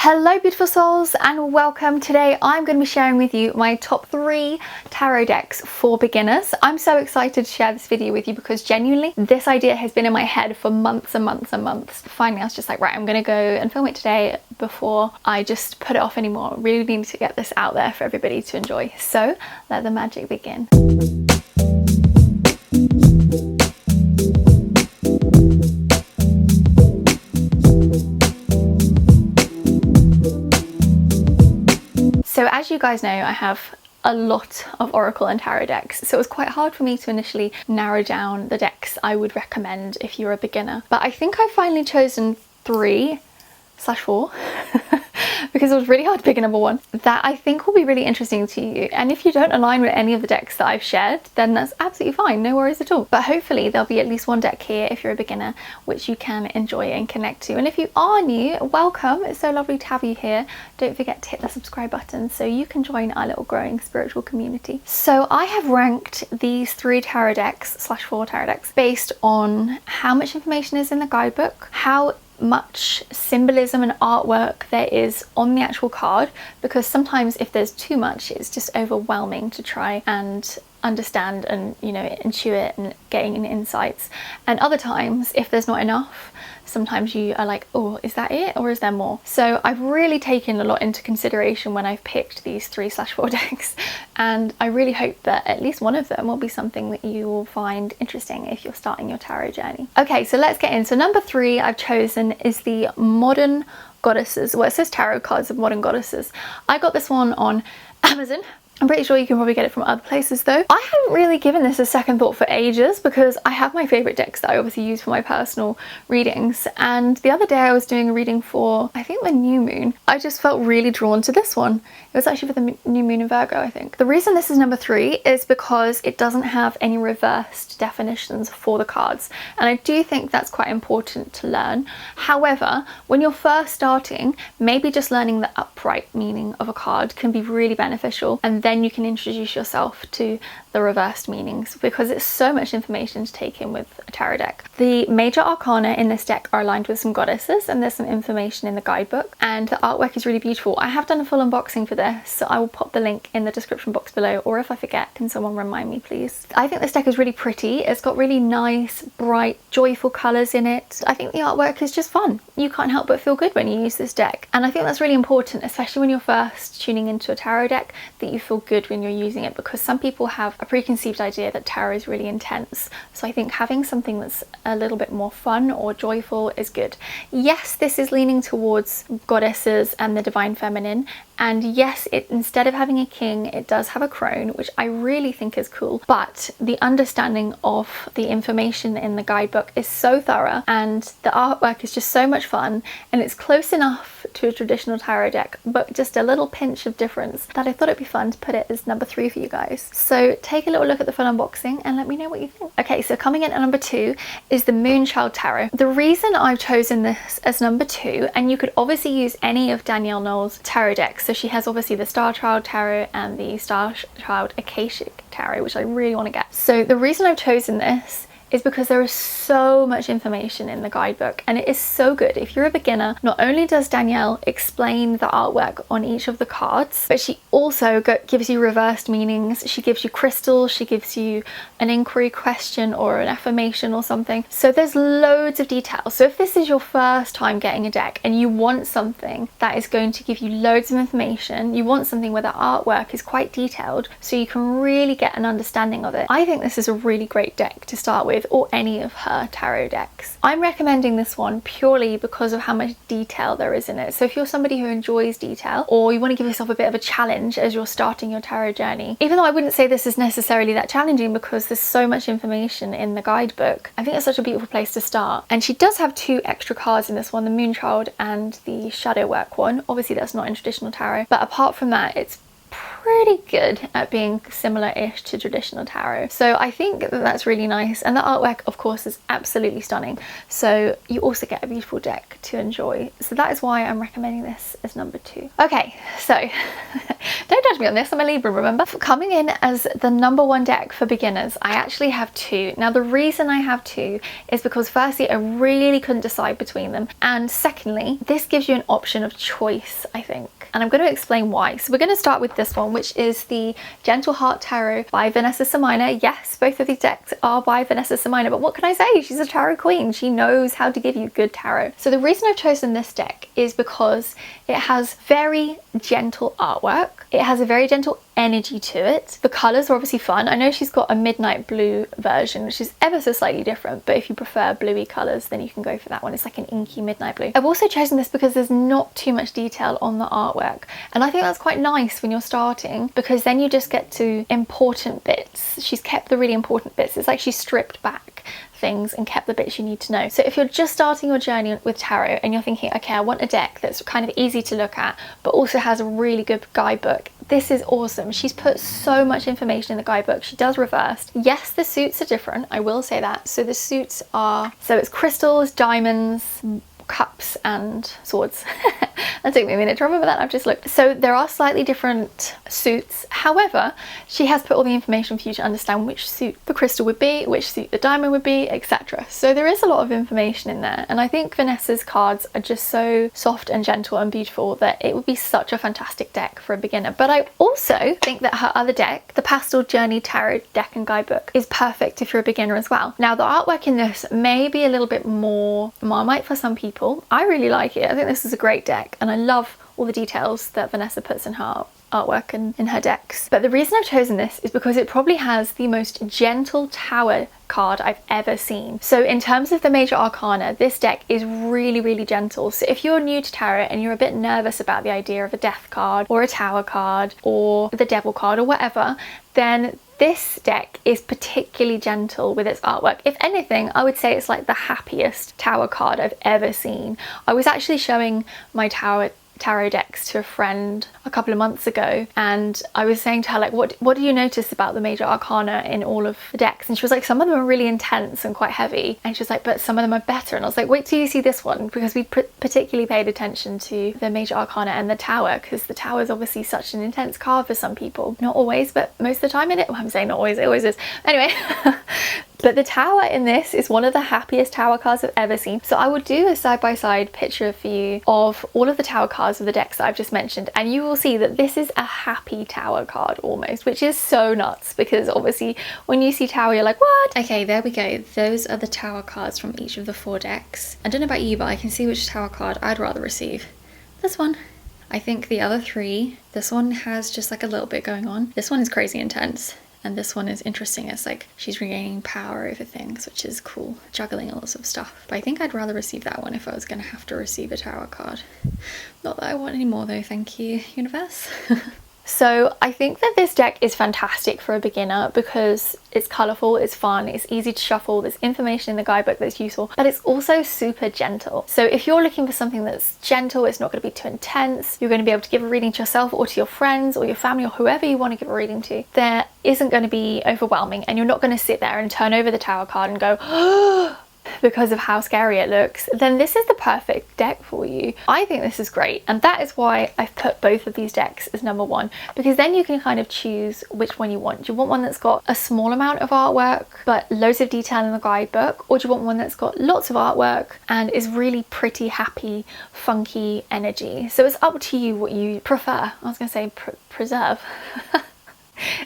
Hello beautiful souls and welcome. Today I'm going to be sharing with you my top 3 tarot decks for beginners. I'm so excited to share this video with you because genuinely this idea has been in my head for months and months and months. Finally I was just like, right, I'm going to go and film it today before I just put it off anymore. Really need to get this out there for everybody to enjoy. So let the magic begin. So as you guys know, I have a lot of Oracle and Tarot decks, so it was quite hard for me to initially narrow down the decks I would recommend if you're a beginner. But I think I've finally chosen 3/4 because it was really hard to pick a number one that I think will be really interesting to you. And if you don't align with any of the decks that I've shared, then that's absolutely fine, no worries at all. But hopefully there'll be at least one deck here if you're a beginner which you can enjoy and connect to. And if you are new, welcome, it's so lovely to have you here. Don't forget to hit the subscribe button so you can join our little growing spiritual community. So I have ranked these 3 tarot decks/4 tarot decks based on how much information is in the guidebook, how much symbolism and artwork there is on the actual card, because sometimes if there's too much it's just overwhelming to try and understand and, you know, intuit and getting insights. And other times if there's not enough, sometimes you are like, oh, is that it or is there more? So I've really taken a lot into consideration when I've picked these 3/4 decks, and I really hope that at least one of them will be something that you will find interesting if you're starting your tarot journey. Okay, so let's get in. So number 3 I've chosen is the Modern Goddesses. Well, it says Tarot Cards of Modern Goddesses. I got this one on Amazon. I'm pretty sure you can probably get it from other places though. I haven't really given this a second thought for ages because I have my favourite decks that I obviously use for my personal readings, and the other day I was doing a reading for, I think, the new moon. I just felt really drawn to this one. It was actually for the new moon in Virgo, I think. The reason this is number 3 is because it doesn't have any reversed definitions for the cards, and I do think that's quite important to learn. However, when you're first starting, maybe just learning the upright meaning of a card can be really beneficial, and then you can introduce yourself to the reversed meanings because it's so much information to take in with a tarot deck. The major arcana in this deck are aligned with some goddesses, and there's some information in the guidebook, and the artwork is really beautiful. I have done a full unboxing for this, so I will pop the link in the description box below, or if I forget, can someone remind me please. I think this deck is really pretty. It's got really nice, bright, joyful colours in it. I think the artwork is just fun. You can't help but feel good when you use this deck, and I think that's really important, especially when you're first tuning into a tarot deck, that you feel good when you're using it, because some people have a preconceived idea that tarot is really intense. So I think having something that's a little bit more fun or joyful is good. Yes, this is leaning towards goddesses and the divine feminine, and yes, it, instead of having a king, it does have a crone, which I really think is cool. But the understanding of the information in the guidebook is so thorough, and the artwork is just so much fun, and it's close enough to a traditional tarot deck, but just a little pinch of difference, that I thought it'd be fun to put it as number 3 for you guys. So take a little look at the full unboxing and let me know what you think. Okay, so coming in at number 2 is the Moonchild Tarot. The reason I've chosen this as number 2, and you could obviously use any of Danielle Noll's tarot decks. So she has obviously the Star Child Tarot and the Star Child Akashic Tarot, which I really want to get. So the reason I've chosen this is because there is so much information in the guidebook, and it is so good. If you're a beginner, not only does Danielle explain the artwork on each of the cards, but she also gives you reversed meanings. She gives you crystals, she gives you an inquiry question or an affirmation or something. So there's loads of detail. So if this is your first time getting a deck and you want something that is going to give you loads of information, you want something where the artwork is quite detailed so you can really get an understanding of it, I think this is a really great deck to start with, or any of her tarot decks. I'm recommending this one purely because of how much detail there is in it. So if you're somebody who enjoys detail, or you want to give yourself a bit of a challenge as you're starting your tarot journey, even though I wouldn't say this is necessarily that challenging because there's so much information in the guidebook, I think it's such a beautiful place to start. And she does have 2 extra cards in this one, the Moonchild and the Shadow Work one. Obviously that's not in traditional tarot, but apart from that, it's pretty good at being similar-ish to traditional tarot. So I think that that's really nice, and the artwork of course is absolutely stunning, so you also get a beautiful deck to enjoy. So that is why I'm recommending this as number 2. Okay, so don't judge me on this, I'm a Libra, remember? Coming in as the number 1 deck for beginners, I actually have 2. Now the reason I have 2 is because firstly I really couldn't decide between them, and secondly this gives you an option of choice, I think, and I'm going to explain why. So we're going to start with this one, which is the Gentle Heart Tarot by Vanessa Simina. Yes, both of these decks are by Vanessa Simina, but what can I say? She's a tarot queen. She knows how to give you good tarot. So the reason I've chosen this deck is because it has very gentle artwork. It has a very gentle energy to it. The colours are obviously fun. I know she's got a midnight blue version, which is ever so slightly different, but if you prefer bluey colours, then you can go for that one. It's like an inky midnight blue. I've also chosen this because there's not too much detail on the artwork, and I think that's quite nice when you're starting, because then you just get to important bits. She's kept the really important bits. It's like she's stripped back things and kept the bits you need to know. So if you're just starting your journey with tarot and you're thinking, okay, I want a deck that's kind of easy to look at but also has a really good guidebook, this is awesome. She's put so much information in the guidebook. She does reversed. Yes, the suits are different, I will say that. So the suits are, so it's crystals, diamonds, cups and swords. That took me a minute to remember that, I've just looked. So there are slightly different suits. However, she has put all the information for you to understand which suit the crystal would be, which suit the diamond would be, etc. So there is a lot of information in there, and I think Vanessa's cards are just so soft and gentle and beautiful that it would be such a fantastic deck for a beginner. But I also think that her other deck, the Pastel Journey Tarot deck and guidebook, is perfect if you're a beginner as well. Now the artwork in this may be a little bit more Marmite for some people. I really like it. I think this is a great deck, and I love all the details that Vanessa puts in her artwork and in her decks. But the reason I've chosen this is because it probably has the most gentle tower card I've ever seen. So in terms of the major arcana, this deck is really, really gentle. So if you're new to tarot and you're a bit nervous about the idea of a death card or a tower card or the devil card or whatever, then this deck is particularly gentle with its artwork. If anything, I would say it's like the happiest tower card I've ever seen. I was actually showing my tarot decks to a friend a couple of months ago, and I was saying to her, like, what do you notice about the major arcana in all of the decks? And she was like, some of them are really intense and quite heavy, and she was like, but some of them are better. And I was like, wait till you see this one, because we particularly paid attention to the major arcana and the tower, because the tower is obviously such an intense card for some people. Not always, but most of the time in it. Well, I'm saying not always, it always is. Anyway. But the tower in this is one of the happiest tower cards I've ever seen. So I would do a side-by-side picture for you of all of the tower cards of the decks that I've just mentioned, and you will see that this is a happy tower card almost, which is so nuts, because obviously when you see tower you're like, what? Okay, there we go. Those are the tower cards from each of the 4 decks. I don't know about you, but I can see which tower card I'd rather receive. This one. I think the other 3, this one has just like a little bit going on. This one is crazy intense. And this one is interesting. It's like she's regaining power over things, which is cool. Juggling lots of stuff. But I think I'd rather receive that one if I was going to have to receive a tower card. Not that I want any more though, thank you, universe. So I think that this deck is fantastic for a beginner because it's colourful, it's fun, it's easy to shuffle, there's information in the guidebook that's useful, but it's also super gentle. So if you're looking for something that's gentle, it's not going to be too intense, you're going to be able to give a reading to yourself or to your friends or your family or whoever you want to give a reading to, there isn't going to be overwhelming, and you're not going to sit there and turn over the tower card and go, oh, because of how scary it looks, then this is the perfect deck for you. I think this is great, and that is why I've put both of these decks as number 1, because then you can kind of choose which one you want. Do you want one that's got a small amount of artwork but loads of detail in the guidebook, or do you want one that's got lots of artwork and is really pretty, happy, funky energy? So it's up to you what you prefer. I was going to say preserve.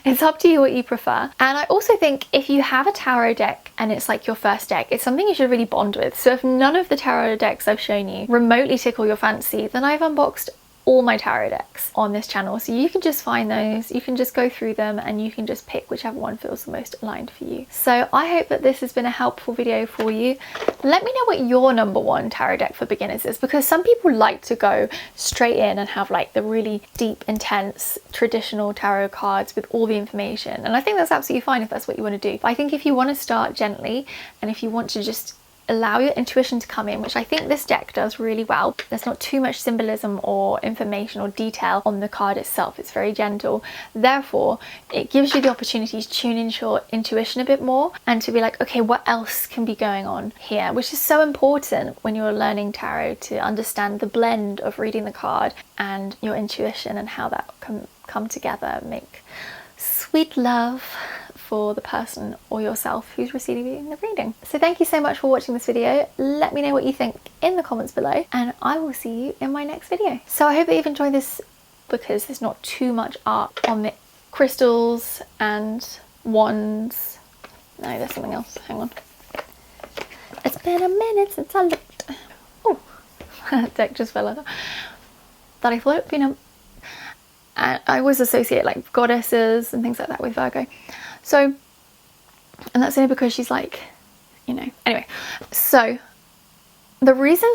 It's up to you what you prefer. And I also think if you have a tarot deck and it's like your first deck, it's something you should really bond with. So if none of the tarot decks I've shown you remotely tickle your fancy, then I've unboxed all my tarot decks on this channel, so you can just find those, you can just go through them, and you can just pick whichever one feels the most aligned for you. So I hope that this has been a helpful video for you. Let me know what your number 1 tarot deck for beginners is, because some people like to go straight in and have like the really deep, intense, traditional tarot cards with all the information, and I think that's absolutely fine if that's what you want to do. But I think if you want to start gently, and if you want to just allow your intuition to come in, which I think this deck does really well. There's not too much symbolism or information or detail on the card itself. It's very gentle. Therefore, it gives you the opportunity to tune into your intuition a bit more and to be like, okay, what else can be going on here? Which is so important when you're learning tarot, to understand the blend of reading the card and your intuition and how that can come together, make sweet love for the person or yourself who's receiving the reading. So thank you so much for watching this video. Let me know what you think in the comments below, and I will see you in my next video. So I hope that you've enjoyed this, because there's not too much art on the crystals and wands. No, there's something else. Hang on. It's been a minute since I looked. Oh, that deck just fell out. That I thought it'd been a... I always associate like goddesses and things like that with Virgo. So, and that's only because she's like, you know, anyway. So the reason